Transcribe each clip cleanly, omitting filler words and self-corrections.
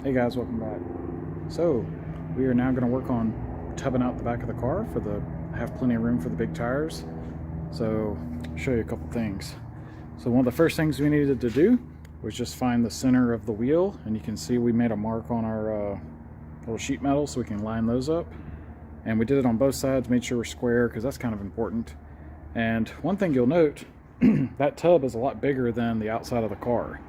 Hey guys, welcome back. So, we are now going to work on tubbing out the back of the car for the have plenty of room for the big tires. So, I'll show you a couple things. So, one of the first things we needed to do was just find the center of the wheel, and you can see we made a mark on our little sheet metal so we can line those up. And we did it on both sides, made sure we're square because that's kind of important. And one thing you'll note, that tub is a lot bigger than the outside of the car.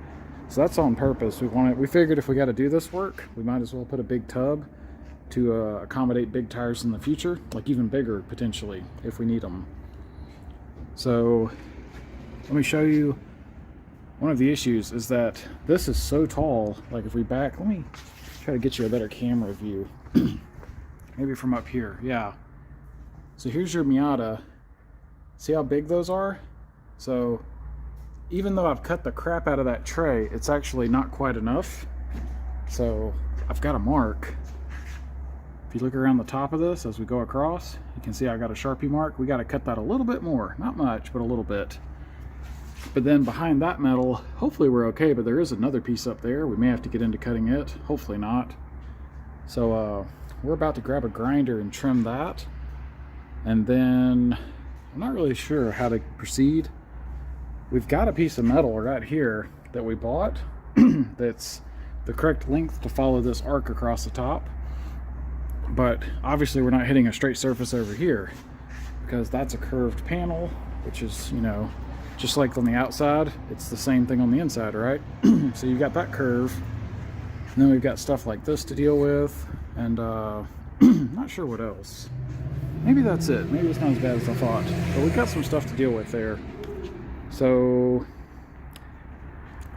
So that's on purpose. We figured if we got to do this work, we might as well put a big tub to accommodate big tires in the future, like even bigger potentially if we need them. So let me show you. One of the issues is that this is so tall. Like if we back, let me try to get you a better camera view. Maybe from up here. Yeah. So here's your Miata. See how big those are? So even though I've cut the crap out of that tray, it's actually not quite enough. So I've got a mark. If you look around the top of this as we go across, you can see I got a Sharpie mark. We got to cut that a little bit more. Not much, but a little bit. But then behind that metal, hopefully we're okay, but there is another piece up there. We may have to get into cutting it. Hopefully not. So we're about to grab a grinder and trim that. And then I'm not really sure how to proceed. We've got a piece of metal right here that we bought that's the correct length to follow this arc across the top. But obviously we're not hitting a straight surface over here because that's a curved panel, which is, you know, just like on the outside, it's the same thing on the inside, right? So you've got that curve. And then we've got stuff like this to deal with, and not sure what else. Maybe that's it. Maybe it's not as bad as I thought. But we've got some stuff to deal with there. So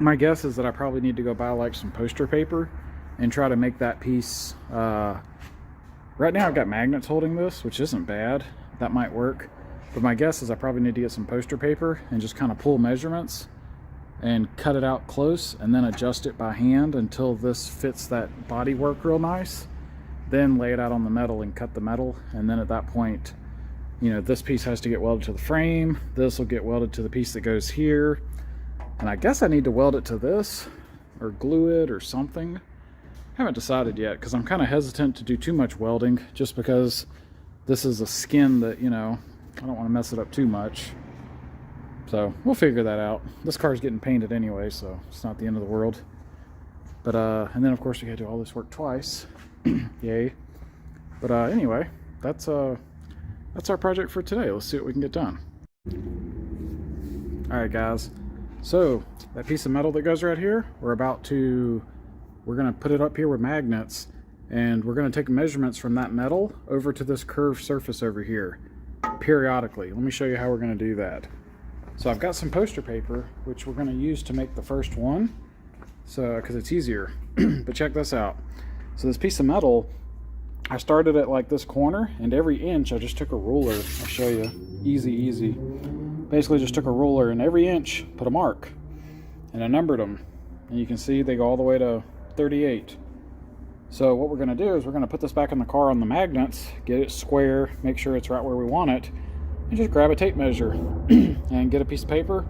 my guess is that I probably need to go buy like some poster paper and try to make that piece. Right now I've got magnets holding this, which isn't bad. That might work. But my guess is I probably need to get some poster paper and just kind of pull measurements and cut it out close and then adjust it by hand until this fits that body work real nice. Then lay it out on the metal and cut the metal. And then at that point, you know, this piece has to get welded to the frame. This will get welded to the piece that goes here. And I guess I need to weld it to this or glue it or something. Haven't decided yet because I'm kind of hesitant to do too much welding just because this is a skin that, you know, I don't want to mess it up too much. So we'll figure that out. This car's getting painted anyway, so it's not the end of the world. But and then of course we got to do all this work twice. Yay. But anyway, that's our project for today. Let's see what we can get done. All right, guys. So that piece of metal that goes right here, we're gonna put it up here with magnets, and we're gonna take measurements from that metal over to this curved surface over here periodically. Let me show you how we're gonna do that. So I've got some poster paper, which we're gonna use to make the first one, so because it's easier. But check this out. So this piece of metal, I started at like this corner, and every inch I just took a ruler. I'll show you. Easy. Basically just took a ruler and every inch put a mark, and I numbered them. And you can see they go all the way to 38. So what we're going to do is we're going to put this back in the car on the magnets, get it square, make sure it's right where we want it, and just grab a tape measure and get a piece of paper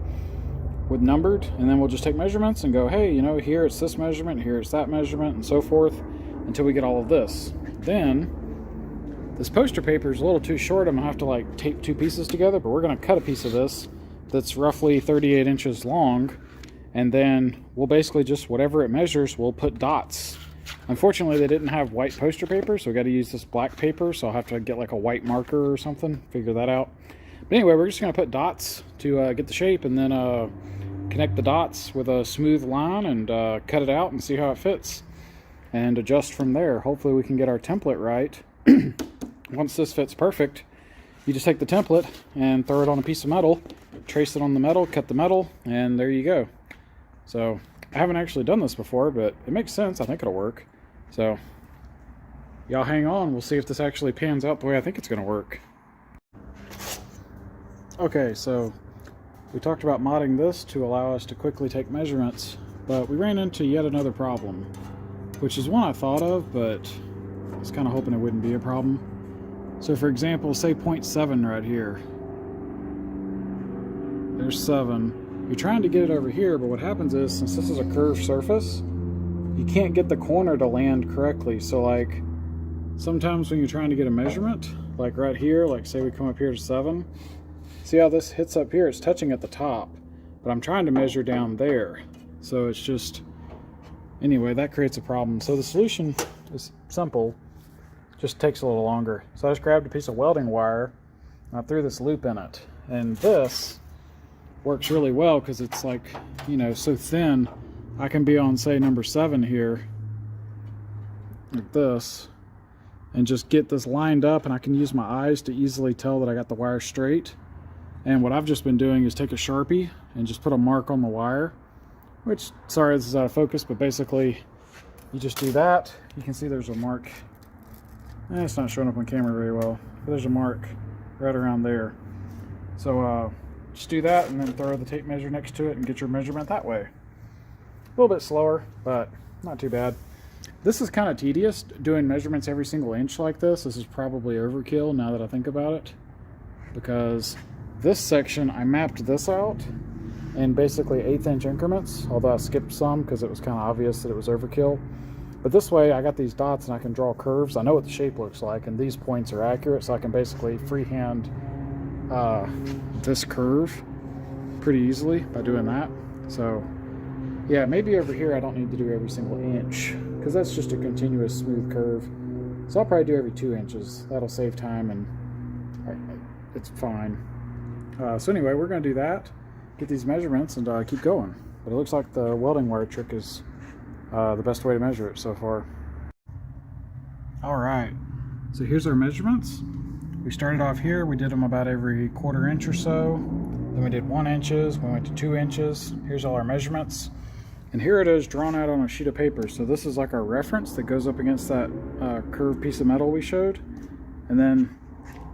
with numbered, and then we'll just take measurements and go, hey, you know, here it's this measurement, here it's that measurement, and so forth until we get all of this. Then this poster paper is a little too short. I'm gonna have to like tape two pieces together, but we're gonna cut a piece of this that's roughly 38 inches long, and then we'll basically just whatever it measures, we'll put dots. Unfortunately, they didn't have white poster paper, so we got to use this black paper, so I'll have to get like a white marker or something, figure that out. But anyway, we're just gonna put dots to get the shape, and then connect the dots with a smooth line and cut it out and see how it fits and adjust from there. Hopefully we can get our template right. Once this fits perfect, you just take the template and throw it on a piece of metal, trace it on the metal, cut the metal, and there you go. So I haven't actually done this before, but it makes sense. I think it'll work. So y'all hang on. We'll see if this actually pans out the way I think it's going to work. Okay, so we talked about modding this to allow us to quickly take measurements, but we ran into yet another problem, which is one I thought of, but I was kind of hoping it wouldn't be a problem. So for example, say 0.7 right here. There's 7. You're trying to get it over here, but what happens is, since this is a curved surface, you can't get the corner to land correctly. So like sometimes when you're trying to get a measurement, like right here, like say we come up here to 7, see how this hits up here? It's touching at the top, but I'm trying to measure down there. So it's just, anyway, that creates a problem. So the solution is simple, just takes a little longer. So I just grabbed a piece of welding wire and I threw this loop in it. And this works really well because it's like, you know, so thin. I can be on, say, number 7 here, like this, and just get this lined up, and I can use my eyes to easily tell that I got the wire straight. And what I've just been doing is take a Sharpie and just put a mark on the wire, which, sorry, this is out of focus, but basically you just do that. You can see there's a mark. It's not showing up on camera very well, but there's a mark right around there. So just do that and then throw the tape measure next to it and get your measurement that way. A little bit slower, but not too bad. This is kind of tedious, doing measurements every single inch like this. This is probably overkill now that I think about it, because this section, I mapped this out in basically 1/8 inch increments, although I skipped some because it was kind of obvious that it was overkill. But this way I got these dots and I can draw curves. I know what the shape looks like, and these points are accurate, so I can basically freehand this curve pretty easily by doing that. So yeah, maybe over here I don't need to do every single inch, because that's just a continuous smooth curve. So I'll probably do every 2 inches. That'll save time and it's fine. So anyway, we're going to do that, get these measurements, and keep going. But it looks like the welding wire trick is the best way to measure it so far. All right, so here's our measurements. We started off here, we did them about every 1/4 inch or so. Then we did 1 inches, we went to 2 inches. Here's all our measurements. And here it is drawn out on a sheet of paper. So this is like our reference that goes up against that curved piece of metal we showed. And then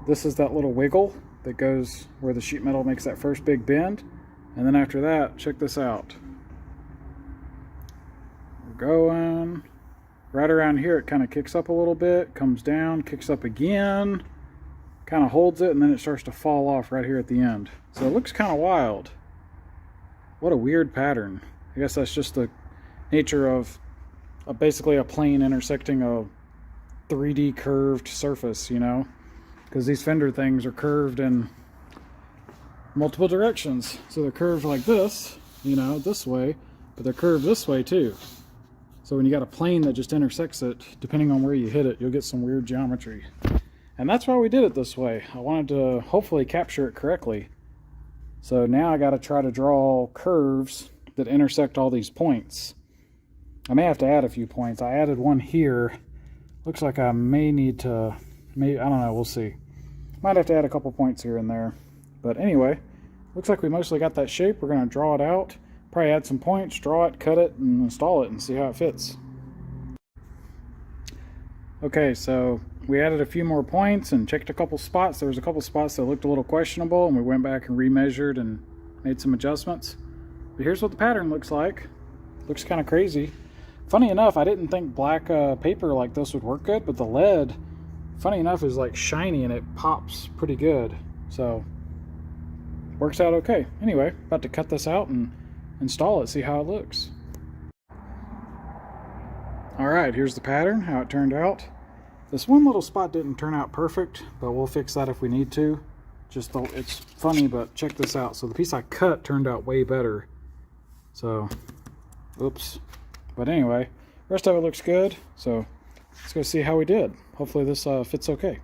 this is that little wiggle that goes where the sheet metal makes that first big bend. And then after that, check this out. We're going right around here. It kind of kicks up a little bit, comes down, kicks up again, kind of holds it, and then it starts to fall off right here at the end. So it looks kind of wild. What a weird pattern. I guess that's just the nature of basically a plane intersecting a 3D curved surface, you know, because these fender things are curved in multiple directions. So they're curved like this, you know, this way, but they're curved this way too. So when you got a plane that just intersects it, depending on where you hit it, you'll get some weird geometry. And that's why we did it this way. I wanted to hopefully capture it correctly. So now I got to try to draw curves that intersect all these points. I may have to add a few points. I added one here. Looks like I may need to, I don't know, we'll see. Might have to add a couple points here and there. But anyway, looks like we mostly got that shape. We're going to draw it out, probably add some points, draw it, cut it, and install it and see how it fits. Okay, so we added a few more points and checked a couple spots. There was a couple spots that looked a little questionable, and we went back and remeasured and made some adjustments. But here's what the pattern looks like. Looks kind of crazy. Funny enough, I didn't think black paper like this would work good, but the lead, funny enough, is like shiny and it pops pretty good. So works out okay. Anyway, about to cut this out and install it, see how it looks. All right, here's the pattern, how it turned out. This one little spot didn't turn out perfect, but we'll fix that if we need to. Just though it's funny, but check this out. So the piece I cut turned out way better. So, oops. But anyway, rest of it looks good. So let's go see how we did. Hopefully this fits okay.